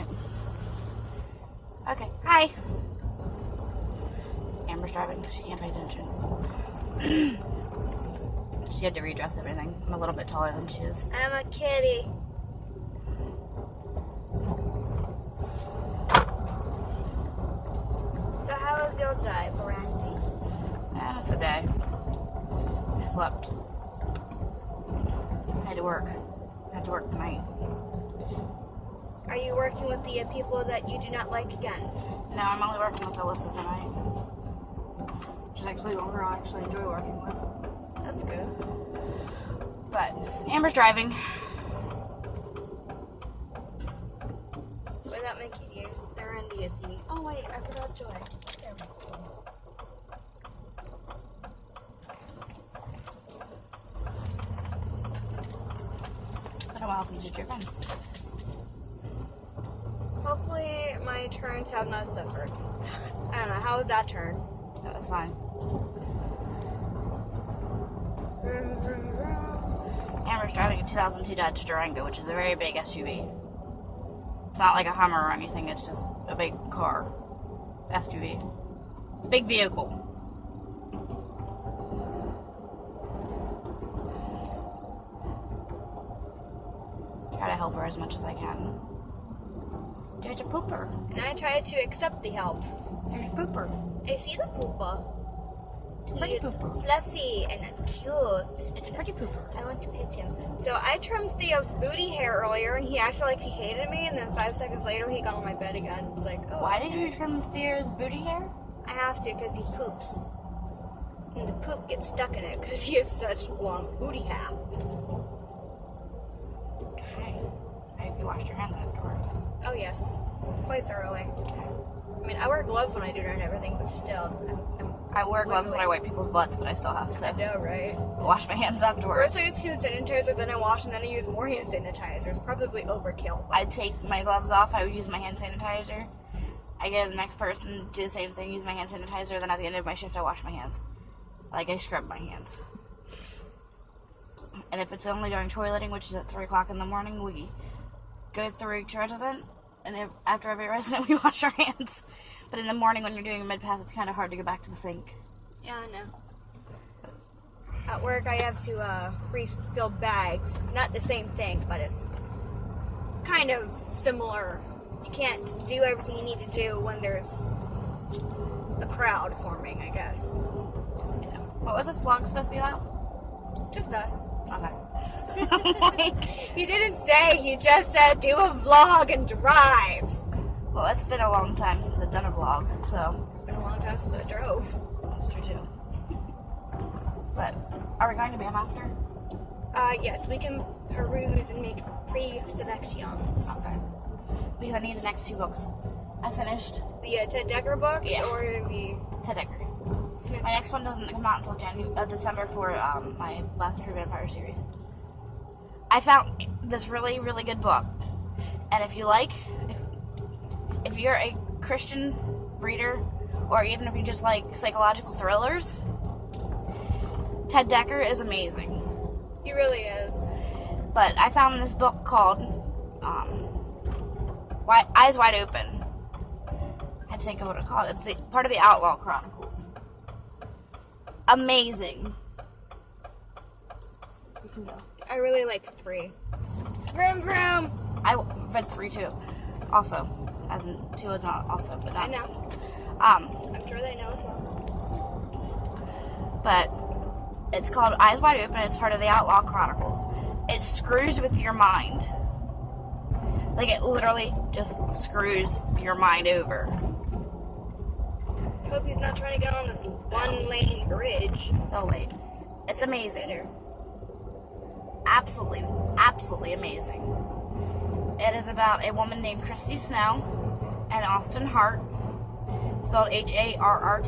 it. Okay, hi. Amber's driving, she can't pay attention. She had to redress everything. I'm a little bit taller than she is. I'm a kitty. So how was your day, Brandy? It's a day. I slept. I had to work. I had to work tonight. Are you working with the people that you do not like again? No, I'm only working with Alyssa tonight. Which is actually the girl I actually enjoy working with. That's good. But Amber's driving. Without making news, they're in the thingy. Oh wait, I forgot Joy. There we go. I don't know if you should your friend. Hopefully my turns have not suffered. I don't know, how was that turn? That was fine. Vroom, vroom, vroom. Amber's driving a 2002 Dodge Durango, which is a very big SUV. It's not like a Hummer or anything, it's just a big car. SUV. It's a big vehicle. Try to help her as much as I can. There's a pooper. And I tried to accept the help. There's a pooper. I see the pooper. Pretty He is pooper. fluffy and cute. It's a pretty pooper. I want to pet him. So I trimmed Theo's booty hair earlier, and he acted like he hated me, and then 5 seconds later, he got on my bed again. It was like, oh. Why did you trim Theo's booty hair? I have to, because he poops. And the poop gets stuck in it, because he has such long booty hair. Okay. I hope you washed your hands afterwards. Oh, yes. Quite thoroughly. Okay. I mean, I wear gloves when I do it and everything, but still, I wear gloves when I wipe people's butts, but I still have I to know, right? wash my hands afterwards. First I use hand sanitizer, then I wash, and then I use more hand sanitizer. It's probably overkill. I take my gloves off, I use my hand sanitizer. I go to the next person, do the same thing, use my hand sanitizer, then at the end of my shift I wash my hands. Like, I scrub my hands. And if it's only during toileting, which is at 3 o'clock in the morning, we go through each resident, and after every resident we wash our hands. But in the morning when you're doing a mid-pass, it's kind of hard to go back to the sink. Yeah, I know. At work, I have to refill bags. It's not the same thing, but it's kind of similar. You can't do everything you need to do when there's a crowd forming, I guess. Yeah. What was this vlog supposed to be about? Just us. Okay. He didn't say, he just said do a vlog and drive. Well, it's been a long time since I've done a vlog, so It's been a long time since I drove. that's true too. But are we going to BAM after? Yes, we can peruse and make pre-selections. Okay. Because I need the next 2 books. I finished The Ted Dekker book, Yeah. or the... Ted Dekker. My next one doesn't come out until December for my Last True Vampire series. I found this really, really good book. And if you like, if you're a Christian reader, or even if you just like psychological thrillers, Ted Dekker is amazing. He really is. But I found this book called Eyes Wide Open. I had to think of what it's called. It's part of the Outlaw Chronicles. Amazing. You can go. I really like 3. Vroom vroom. I read 3 too. Also, as in 2 is not also, but not. I know. Um, I'm sure they know as well. but it's called Eyes Wide Open. It's part of the Outlaw Chronicles. It screws with your mind. Like, it literally just screws your mind over. I hope he's not trying to get on this 1-lane bridge. Oh, wait. It's amazing. Absolutely, absolutely amazing. It is about a woman named Christy Snow and Austin Hart, spelled Harrt.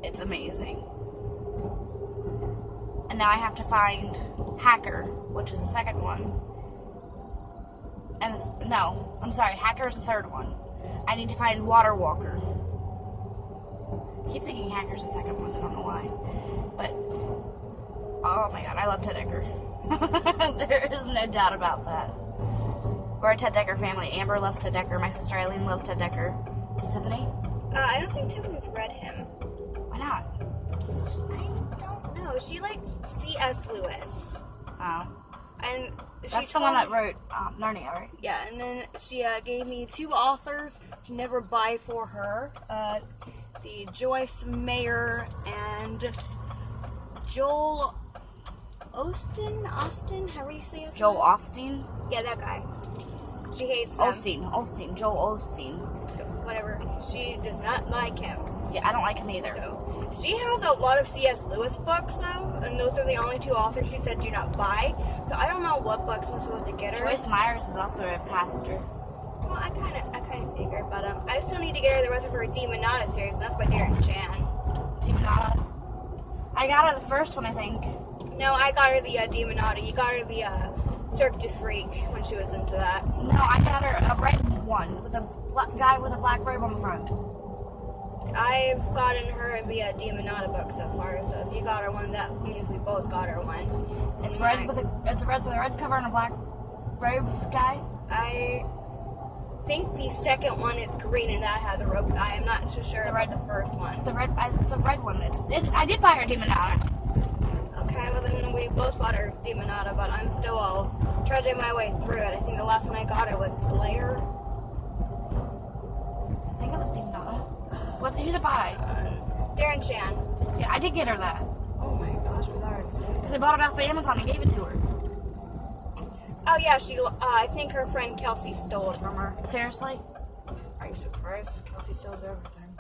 It's amazing. And now I have to find Hacker, which is the second one. And no, I'm sorry, Hacker is the third one. I need to find Water Walker. I keep thinking Hacker's the second one, I don't know why. But, oh my god, I love Ted Dekker. There is no doubt about that. We're a Ted Dekker family. Amber loves Ted Dekker. My sister Eileen loves Ted Dekker. Tiffany? I don't think Tiffany's read him. Why not? I don't know. She likes C.S. Lewis. Oh. And That's the one that wrote Narnia, right? Yeah, and then she gave me 2 authors to never buy for her. The Joyce Mayer and Joel Austin, however you say his Joel name? Austin? Yeah, that guy. She hates him. Osteen. Joel Osteen. Whatever. She does not like him. Yeah, I don't like him either. So, she has a lot of C.S. Lewis books, though, and those are the only 2 authors she said do not buy. So I don't know what books I'm supposed to get her. Joyce Myers is also a pastor. Well, I kind of figured, but I still need to get her the rest of her Demonata series, and that's by Darren Chan. Demonata? I got her the first one, I think. No, I got her the Demonata. You got her the Cirque du Freak when she was into that. No, I got her a red one with a guy with a black robe on the front. I've gotten her the Demonata book so far, so if you got her one, that means we both got her one. It's red with a red cover and a black robe guy. I think the second one is green and that has a rope guy. I'm not so sure about the first one. It's a red one. I did buy her Demonata. Okay, well then we both bought her Demonata, but I'm still all trudging my way through it. I think the last one I got her was Slayer. I think it was Demonata. Who's it by? Darren Chan. Yeah, I did get her that. Oh my gosh, we got her the same. Because I bought it off of Amazon and gave it to her. Oh yeah, I think her friend Kelsey stole it from her. Seriously? Are you surprised? Kelsey steals everything.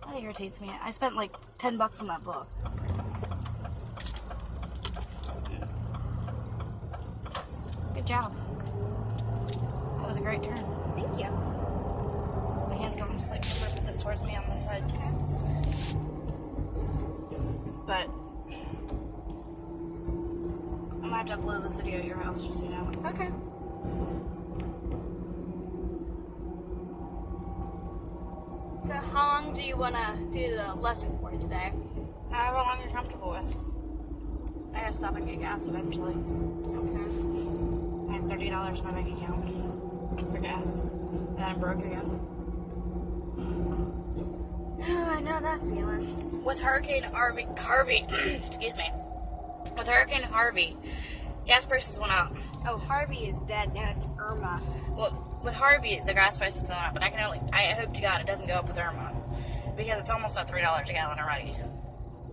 That irritates me. I spent like $10 on that book. Good job. That was a great turn. Thank you. My hand's going to sleep. I'm going to put this towards me on this side. But I'm going to have to upload this video at your house just so you know. Okay. So how long do you want to do the lesson for today? However long you're comfortable with. I gotta stop and get gas eventually. Okay. I have $30 in my bank account for gas. And then I'm broke again. I know that feeling. With Hurricane Harvey, excuse me. With Hurricane Harvey, gas prices went up. Oh, Harvey is dead. Now it's Irma. Well, with Harvey, the gas prices went up, but I hope to God it doesn't go up with Irma. Because it's almost at $3 a gallon already.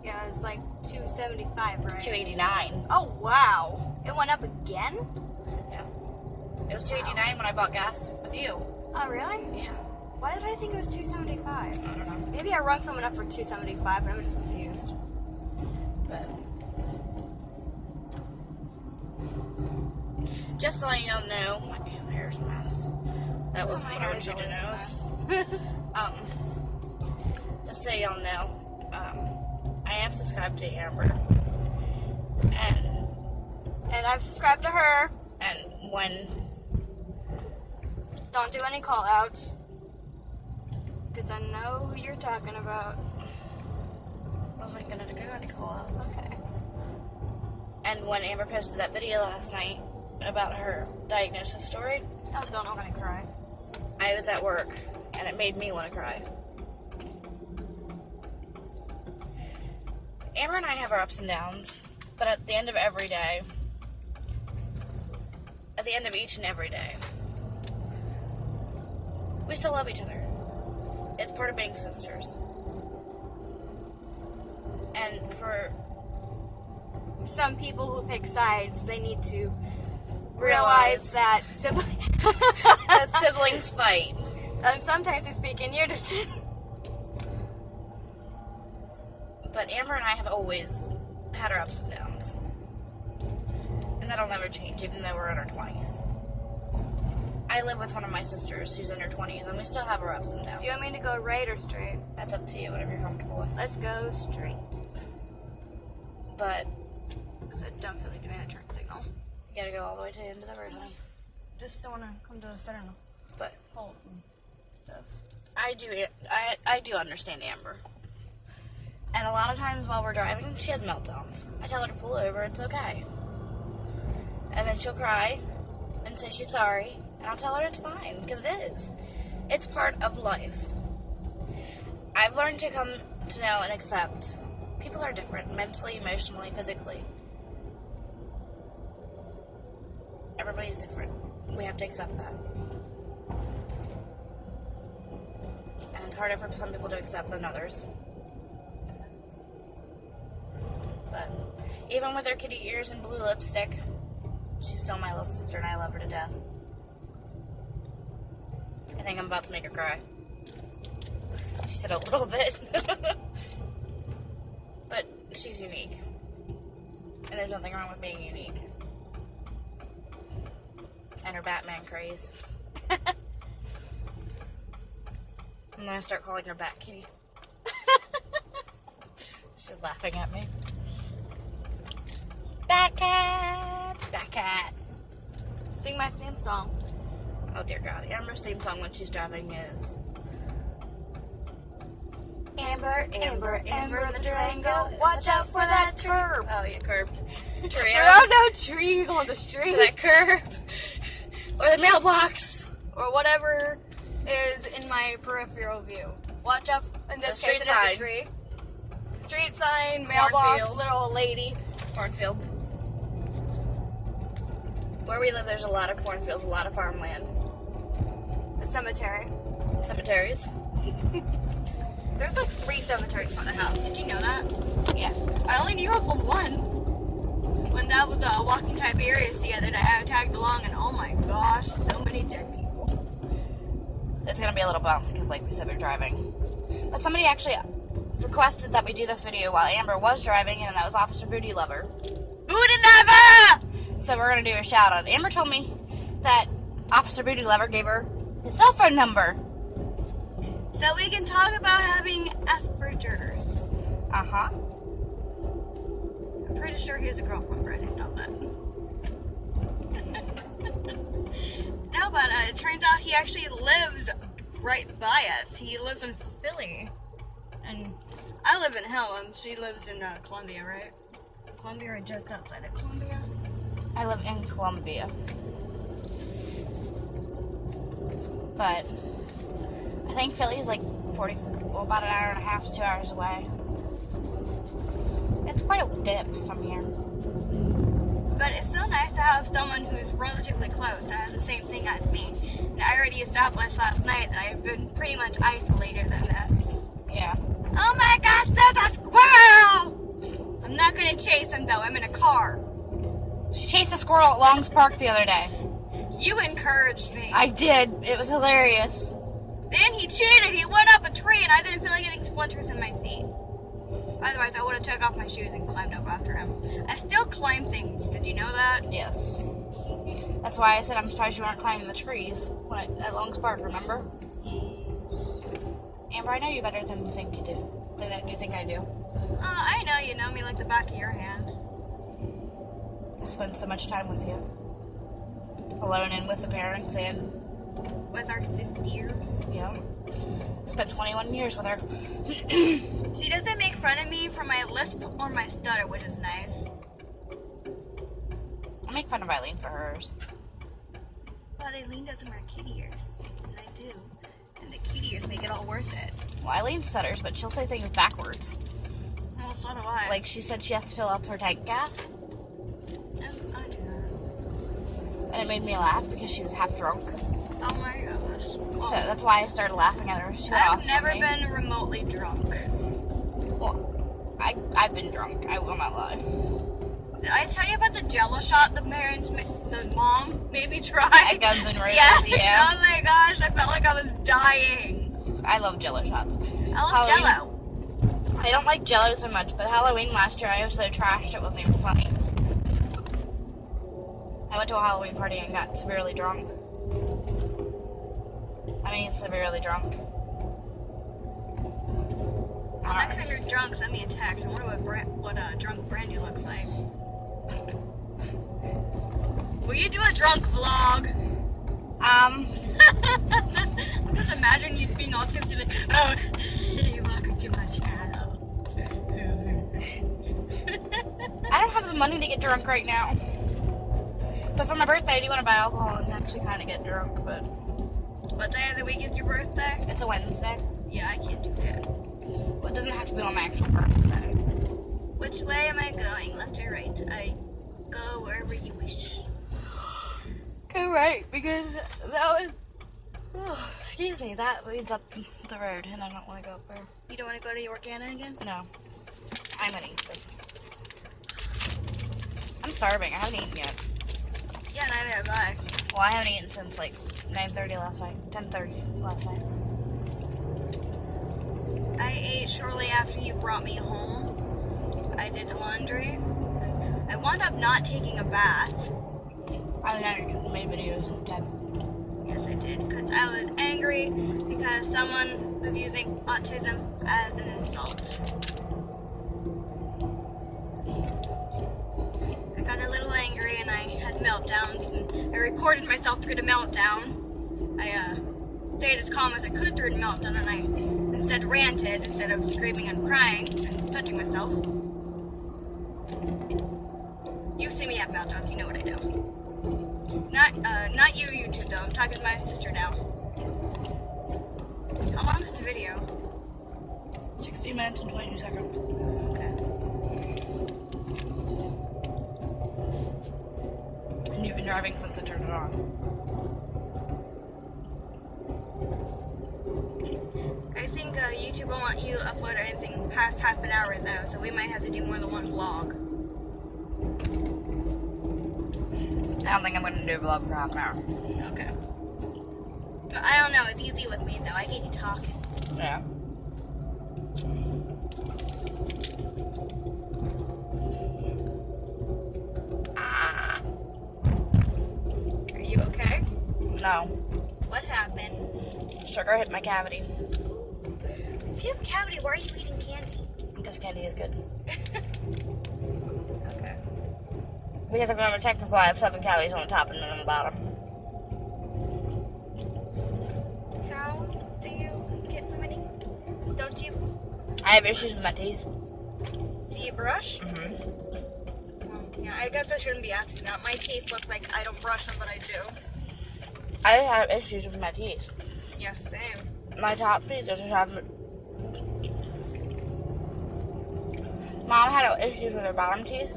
Yeah, it's like $2.75, right? It's $2.89. Oh, wow. It went up again? Yeah. It was $2.89 when I bought gas with you. Oh, really? Yeah. Why did I think it was $2.75? I don't know. Maybe I rung someone up for $2.75, but I'm just confused. But just so you don't know, my damn hair's a mess. That wasn't what I want you to know. Just so y'all know, I am subscribed to Amber. And I've subscribed to her. And when... Don't do any call outs. Because I know who you're talking about. I wasn't gonna do any call outs. Okay. And when Amber posted that video last night about her diagnosis story, I was going, I'm gonna cry. I was at work, and it made me want to cry. Amber and I have our ups and downs, but at the end of every day, at the end of each and every day, we still love each other. It's part of being sisters. And for some people who pick sides, they need to realize that that siblings fight. And sometimes they speak in unison. But Amber and I have always had our ups and downs. And that'll never change, even though we're in our 20s. I live with one of my sisters who's in her 20s, and we still have our ups and downs. Do you want me to go right or straight? That's up to you, whatever you're comfortable with. Let's go straight. But Because I don't feel like doing a turn signal. you gotta go all the way to the end of the road, honey. Just don't want to come to the center and But hold and stuff. I do understand Amber. And a lot of times while we're driving, she has meltdowns. I tell her to pull over, it's okay. And then she'll cry, and say she's sorry, and I'll tell her it's fine, because it is. It's part of life. I've learned to come to know and accept people are different, mentally, emotionally, physically. Everybody's different. We have to accept that. And it's harder for some people to accept than others. But even with her kitty ears and blue lipstick, she's still my little sister and I love her to death. I think I'm about to make her cry. She said a little bit. But she's unique. And there's nothing wrong with being unique. And her Batman craze. I'm gonna start calling her Bat Kitty. She's laughing at me. Bat Cat! Bat Cat! Sing my theme song. Oh dear God. Amber's theme song when she's driving is Amber, Amber, Amber the Durango. Watch out for that curb. Oh yeah, curb. There are no trees on the street. That curb. Or the mailbox. Or whatever is in my peripheral view. Watch out. In this The case, street it is sign. a tree. Street sign, mailbox, Cornfield. little old lady. Cornfield. Where we live, there's a lot of cornfields, a lot of farmland. A cemetery. Cemeteries. There's like 3 cemeteries by the house. Did you know that? Yeah. I only knew of the one. When that was walking Tiberius the other day, I tagged along and oh my gosh, so many dead people. It's gonna be a little bouncy because, like we said, we're driving. But somebody actually requested that we do this video while Amber was driving, and that was Officer Booty Lover. Booty Lover! So we're gonna do a shout out. Amber told me that Officer Booty Lover gave her his cell phone number. So we can talk about having Asperger's. Uh-huh. I'm pretty sure he has a girlfriend, Brittany. Stop that. No, but it turns out he actually lives right by us. He lives in Philly. And I live in Helen. She lives in Columbia, right? Columbia or just outside of Columbia? I live in Columbia. But I think Philly's like about an hour and a half to 2 hours away. It's quite a dip from here. But it's so nice to have someone who's relatively close that has the same thing as me. And I already established last night that I've been pretty much isolated in this. Yeah. Oh my gosh, there's a squirrel! I'm not gonna chase him though, I'm in a car. She chased a squirrel at Long's Park the other day. You encouraged me. I did. It was hilarious. Then he cheated, he went up a tree and I didn't feel like getting splinters in my feet. Otherwise I would have took off my shoes and climbed up after him. I still climb things, did you know that? Yes. That's why I said I'm surprised you weren't climbing the trees at Long's Park, remember? Amber, I know you better than you think you do. Than you think I do. I know you know me like the back of your hand. I spend so much time with you. Alone and with the parents and, With our sisters. yeah. Spent 21 years with her. She doesn't make fun of me for my lisp or my stutter, which is nice. I make fun of Eileen for hers. But Aileen doesn't wear kitty ears. And I do. And the kitty ears make it all worth it. Well, Eileen stutters, but she'll say things backwards. Well, so do I. Like she said she has to fill up her tank gas. I do that. And it made me laugh because she was half drunk. Oh my gosh. So that's why I started laughing at her. She went off I've on never me. been remotely drunk. Well, I've been drunk. I will not lie. Did I tell you about the Jello shot the mom made me try? At Guns N' Roses, Yes. yeah. Oh my gosh, I felt like I was dying. I love Jello shots. I love Halloween- Jello. I don't like Jello so much, but Halloween last year I was so trashed it wasn't even funny. I went to a Halloween party and got severely drunk. I mean, severely drunk. Well, next time you're drunk, send me a text. I wonder what drunk Brandy looks like. Will you do a drunk vlog? Just imagine you being all tipsy like, oh, hey, welcome to my channel. I don't have the money to get drunk right now. But for my birthday, I do want to buy alcohol and actually kind of get drunk, but What day of the week is your birthday? it's a Wednesday. Yeah, I can't do that. Well, it doesn't have to be on my actual birthday. Which way am I going? Left or right? I go wherever you wish. Go right, because that would... Oh, excuse me, that leads up the road, and I don't want to go up there. You don't want to go to Yorkana again? No. I'm gonna eat this. I'm starving. I haven't eaten yet. Yeah, neither have I. Well, I haven't eaten since like 9:30 last night. 10:30 last night. I ate shortly after you brought me home. I did the laundry. I wound up not taking a bath. I know you made videos and said, Yes, I did. Because I was angry because someone was using autism as an insult. I got a little angry and I had meltdowns. And I recorded myself through the meltdown. I stayed as calm as I could through the meltdown, and I instead ranted instead of screaming and crying and punching myself. You see me have meltdowns, you know what I do. Not you, YouTube though. I'm talking to my sister now. How long is the video? 60 minutes and 22 seconds. Okay. And you've been driving since I turned it on. I think YouTube won't let you upload anything past half an hour though, so we might have to do more than one vlog. I don't think I'm going to do a vlog for half an hour. Okay. But I don't know, it's easy with me though. I get you talking. Yeah. Are you okay? No. What happened? Sugar hit my cavity. If you have a cavity, why are you eating candy? Because candy is good. Okay. Because if I'm technical, I have 7 calories on the top and none on the bottom. How do you get so many? Don't you? I have issues with my teeth. Do you brush? Mm-hmm. Yeah, I guess I shouldn't be asking that. My teeth look like I don't brush them, but I do. I have issues with my teeth. Yeah, same. My top teeth just have... Mom had issues with her bottom teeth.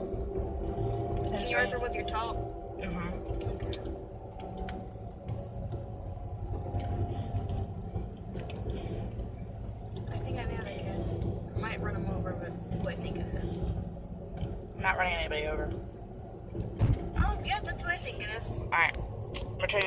And yours are with your top. Mm-hmm. I think I know that kid. I might run him over, but who I think it is. I'm not running anybody over. Oh, yeah, that's who I think it is. Alright. I'm returning this